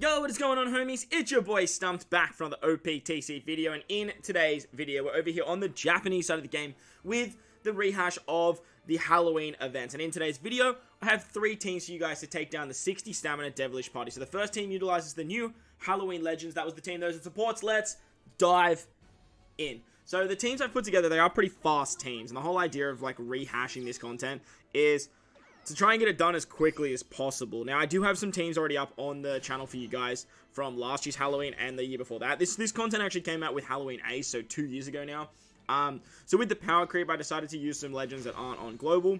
Yo, what is going on, homies? It's your boy StumpD back from the OPTC video, and in today's video, we're over here on the Japanese side of the game with the rehash of the Halloween events. And in today's video, I have 3 teams for you guys to take down the 60 stamina devilish party. So the first team utilizes the new Halloween Legends. That was the team those it supports. Let's dive in. So the teams I've put together, they are pretty fast teams, and the whole idea of like rehashing this content is to try and get it done as quickly as possible. Now, I do have some teams already up on the channel for you guys from last year's Halloween and the year before that. This content actually came out with Halloween Ace, so 2 years ago now. So with the power creep, I decided to use some legends that aren't on global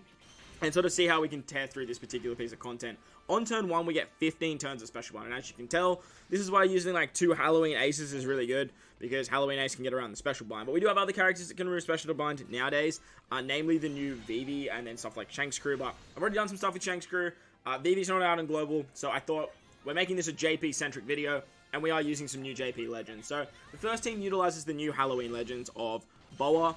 and sort of see how we can tear through this particular piece of content. On turn 1, we get 15 turns of special bind, and as you can tell, this is why using like 2 Halloween Aces is really good, because Halloween Ace can get around the special bind. But we do have other characters that can remove special bind nowadays, namely the new Vivi and then stuff like Shank's crew. But I've already done some stuff with Shank's crew. Vivi's not out in global, so I thought we're making this a JP-centric video, and we are using some new JP legends. So the first team utilizes the new Halloween legends of Boa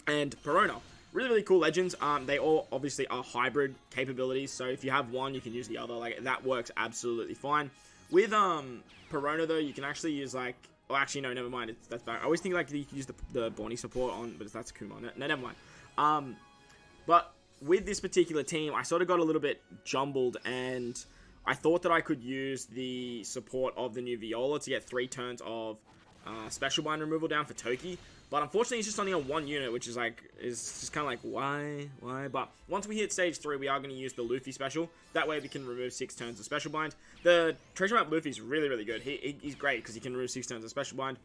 and Perona. Really cool legends. They all obviously are hybrid capabilities, so if you have one, you can use the other. Like, that works absolutely fine. With Perona though, you can actually use like, oh, actually no, never mind. That's bad. I always think like you can use the Bonnie support on, but that's Kuma. No, never mind. But with this particular team, I sort of got a little bit jumbled, and I thought that I could use the support of the new Viola to get 3 turns of special bind removal down for Toki. But unfortunately, it's just only on 1 unit, which is just kind of like, why? But once we hit stage 3, we are going to use the Luffy special. That way we can remove 6 turns of special bind. The treasure map Luffy is really good. He's great because he can remove 6 turns of special bind.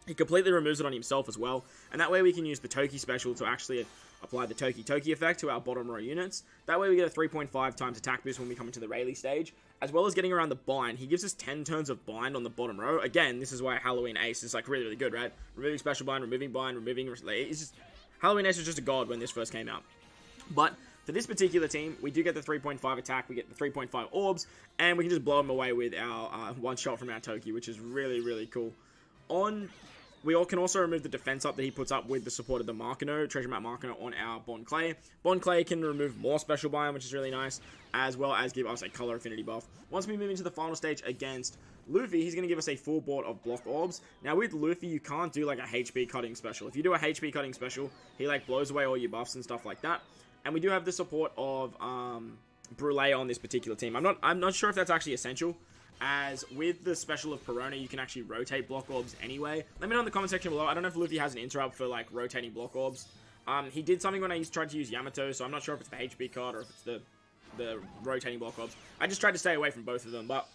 He completely removes it on himself as well. And that way we can use the Toki special to actually apply the Toki effect to our bottom row units. That way we get a 3.5 times attack boost when we come into the Rayleigh stage, as well as getting around the bind. He gives us 10 turns of bind on the bottom row. Again, this is why Halloween Ace is like really good, right? Removing special bind, removing bind, it's just, Halloween Ace was just a god when this first came out. But for this particular team, we do get the 3.5 attack, we get the 3.5 orbs, and we can just blow him away with our one shot from our Toki, which is really cool. We can also remove the defense up that he puts up with the support of the Markano, treasure map Markano on our Bond Clay. Bond Clay can remove more special bind, which is really nice, as well as give us a color affinity buff. Once we move into the final stage against Luffy, he's going to give us a full board of block orbs. Now with Luffy, you can't do like a HP cutting special. If you do a HP cutting special, he like blows away all your buffs and stuff like that. And we do have the support of Brûlé on this particular team. I'm not sure if that's actually essential, as with the special of Perona, you can actually rotate block orbs anyway. Let me know in the comment section below. I don't know if Luffy has an interrupt for like rotating block orbs. He did something when I tried to use Yamato, so I'm not sure if it's the HP card or if it's the rotating block orbs. I just tried to stay away from both of them, but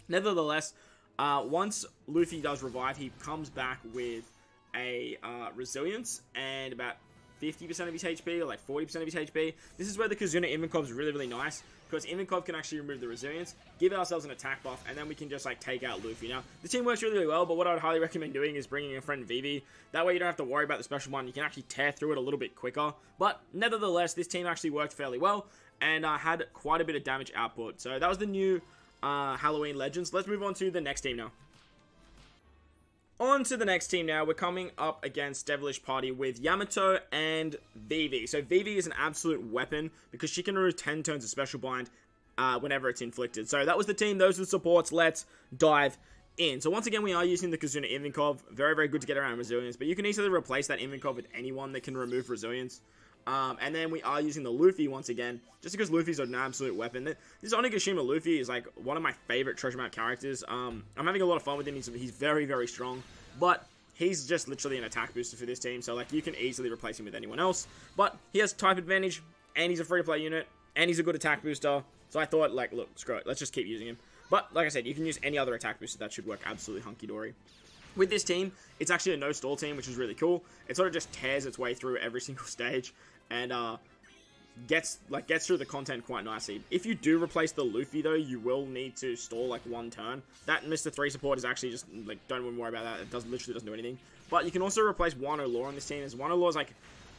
nevertheless, once Luffy does revive, he comes back with a resilience and about 50% of his HP, or like 40% of his HP. This is where the Kazuna Invincov is really nice, because Invincov can actually remove the resilience, give ourselves an attack buff, and then we can just like take out Luffy. Now, the team works really well, but what I would highly recommend doing is bringing a friend Vivi. That way you don't have to worry about the special one. You can actually tear through it a little bit quicker. But nevertheless, this team actually worked fairly well, and had quite a bit of damage output. So that was the new Halloween Legends. Let's move on to the next team now. On to the next team now. We're coming up against Devilish Party with Yamato and Vivi. So Vivi is an absolute weapon because she can remove 10 turns of special bind whenever it's inflicted. So that was the team. Those are the supports. Let's dive in. So once again, we are using the Kazuna Invincov. Very good to get around resilience, but you can easily replace that Invincov with anyone that can remove resilience. And then we are using the Luffy once again, just because Luffy's an absolute weapon. This Onigashima Luffy is like one of my favorite treasure map characters. I'm having a lot of fun with him. He's very strong, but he's just literally an attack booster for this team. So like you can easily replace him with anyone else. But he has type advantage, and he's a free to play unit, and he's a good attack booster. So I thought, like, look, screw it, let's just keep using him. But like I said, you can use any other attack booster. That should work absolutely hunky dory. With this team, it's actually a no-stall team, which is really cool. It sort of just tears its way through every single stage, and gets through the content quite nicely. If you do replace the Luffy, though, you will need to stall like 1 turn. That Mr. 3 support is actually just, like, don't even worry about that. It literally doesn't do anything. But you can also replace Wano Law on this team, as Wano Law is like,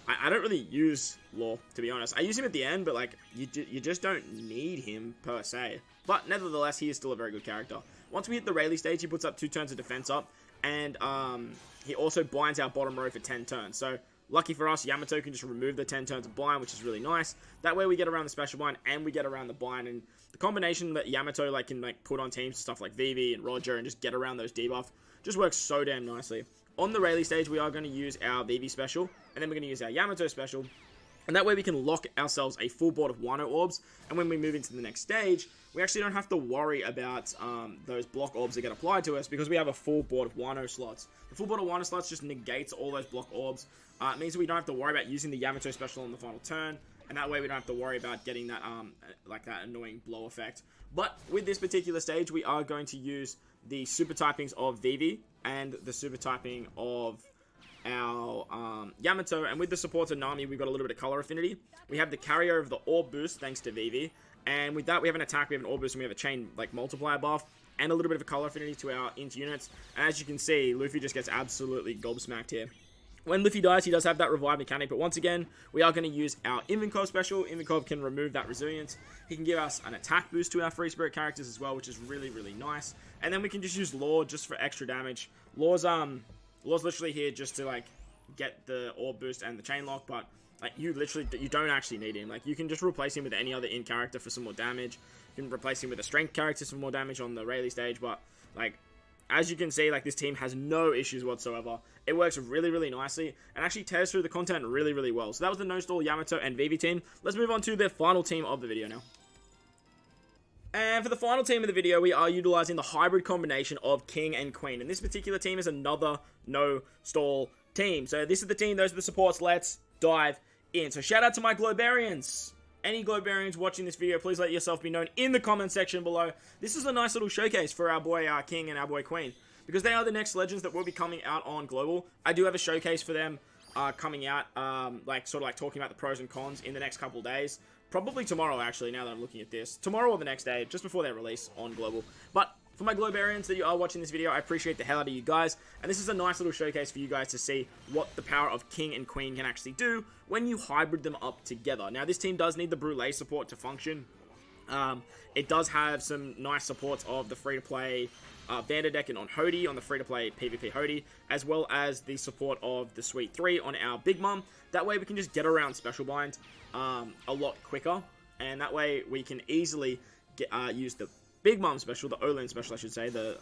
I don't really use Law, to be honest. I use him at the end, but like, you just don't need him per se. But nevertheless, he is still a very good character. Once we hit the Rayleigh stage, he puts up 2 turns of defense up, and he also binds our bottom row for 10 turns. So Lucky for us, Yamato can just remove the 10 turns of bind, which is really nice. That way we get around the special bind and we get around the bind, and the combination that Yamato like can like put on teams, stuff like Vivi and Roger, and just get around those debuff, just works so damn nicely. On the Rayleigh stage, we are going to use our Vivi special, and then we're going to use our Yamato special, and that way we can lock ourselves a full board of Wano orbs, and when we move into the next stage, we actually don't have to worry about those block orbs that get applied to us, because we have a full board of Wano slots. The full board of Wano slots just negates all those block orbs. It means that we don't have to worry about using the Yamato special on the final turn, and that way we don't have to worry about getting that like that annoying blow effect. But with this particular stage, we are going to use the super typings of Vivi and the super typing of our Yamato, and with the supports of Nami, we've got a little bit of color affinity. We have the carrier of the orb boost thanks to Vivi, and with that we have an attack, we have an orb boost, and we have a chain like multiplier buff, and a little bit of a color affinity to our int units. And as you can see, Luffy just gets absolutely gobsmacked here. When Luffy dies, he does have that revive mechanic, but once again, we are going to use our Yonko special. Yonko can remove that resilience. He can give us an attack boost to our free spirit characters as well, which is really, really nice. And then we can just use Law just for extra damage. Law's literally here just to like get the orb boost and the chain lock, but like you don't actually need him. Like you can just replace him with any other in character for some more damage. You can replace him with a strength character for more damage on the Rayleigh stage, but like as you can see, like this team has no issues whatsoever. It works really, really nicely and actually tears through the content really, really well. So that was the No Stall, Yamato, and Vivi team. Let's move on to the final team of the video now. And for the final team of the video, we are utilizing the hybrid combination of King and Queen. And this particular team is another No Stall team. So this is the team, those are the supports. Let's dive in. So shout out to my Globarians. Any Globarians watching this video, please let yourself be known in the comment section below. This is a nice little showcase for our boy King and our boy Queen, because they are the next legends that will be coming out on Global. I do have a showcase for them coming out, like sort of like talking about the pros and cons in the next couple days. Probably tomorrow, actually, now that I'm looking at this. Tomorrow or the next day, just before their release on Global. But for my Globarians that you are watching this video, I appreciate the hell out of you guys. And this is a nice little showcase for you guys to see what the power of King and Queen can actually do when you hybrid them up together. Now, this team does need the Brûlée support to function. It does have some nice supports of the free-to-play Vanderdecken on Hody, on the free-to-play PvP Hody, as well as the support of the Sweet 3 on our Big Mom. That way we can just get around Special Bind a lot quicker, and that way we can easily get, use the Big Mom special, the Olin special I should say, the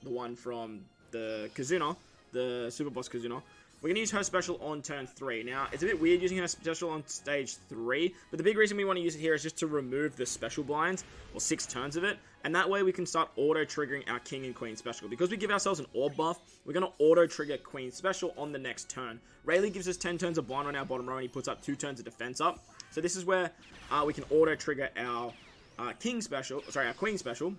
one from the Kazuna, the Super Boss Kazuna. We're going to use her special on turn 3. Now, it's a bit weird using her special on stage 3, but the big reason we want to use it here is just to remove the special blinds, or 6 turns of it, and that way we can start auto-triggering our King and Queen special. Because we give ourselves an orb buff, we're going to auto-trigger Queen special on the next turn. Rayleigh gives us 10 turns of blind on our bottom row, and he puts up 2 turns of defense up. So this is where we can auto-trigger our our Queen special.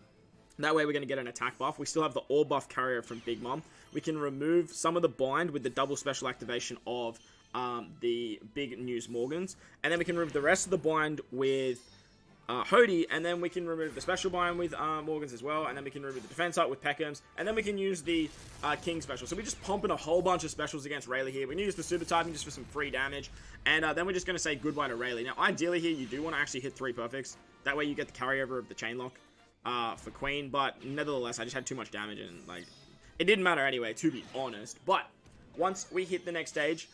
That way we're going to get an attack buff. We still have the orb buff carrier from Big Mom. We can remove some of the bind with the double special activation of the Big News Morgans. And then we can remove the rest of the bind with Hody. And then we can remove the special bind with Morgans as well. And then we can remove the defense up with Peckhams. And then we can use the King special. So we're just pumping a whole bunch of specials against Rayleigh here. We can use the super typing just for some free damage. And then we're just going to say goodbye to Rayleigh. Now, ideally here, you do want to actually hit 3 perfects. That way you get the carryover of the chain lock for Queen. But nevertheless, I just had too much damage. And like, it didn't matter anyway, to be honest. But once we hit the next stage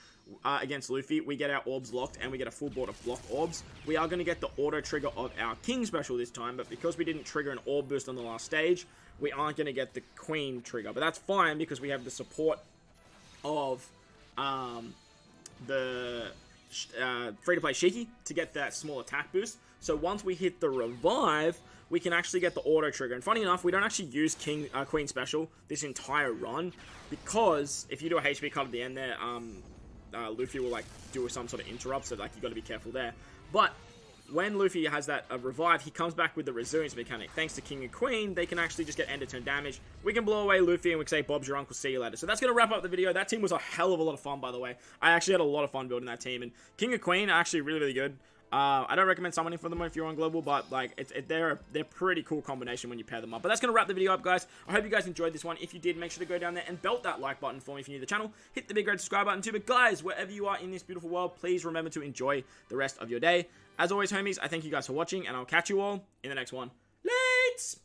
against Luffy, we get our orbs locked and we get a full board of block orbs. We are going to get the auto trigger of our King special this time, but because we didn't trigger an orb boost on the last stage, we aren't going to get the Queen trigger. But that's fine because we have the support of the free-to-play Shiki to get that small attack boost. So once we hit the revive, we can actually get the auto trigger. And funny enough, we don't actually use Queen special this entire run, because if you do a HP cut at the end there, Luffy will like do some sort of interrupt, so like you got to be careful there. But when Luffy has that revive, he comes back with the resilience mechanic. Thanks to King and Queen, they can actually just get end of turn damage. We can blow away Luffy and we can say, Bob's your uncle, see you later. So that's going to wrap up the video. That team was a hell of a lot of fun, by the way. I actually had a lot of fun building that team, and King and Queen are actually really, really good. I don't recommend summoning for them if you're on Global, but like they're pretty cool combination when you pair them up. But that's going to wrap the video up, guys. I hope you guys enjoyed this one. If you did, make sure to go down there and belt that like button for me if you're new to the channel. Hit the big red subscribe button too. But guys, wherever you are in this beautiful world, please remember to enjoy the rest of your day. As always, homies, I thank you guys for watching, and I'll catch you all in the next one. Lates!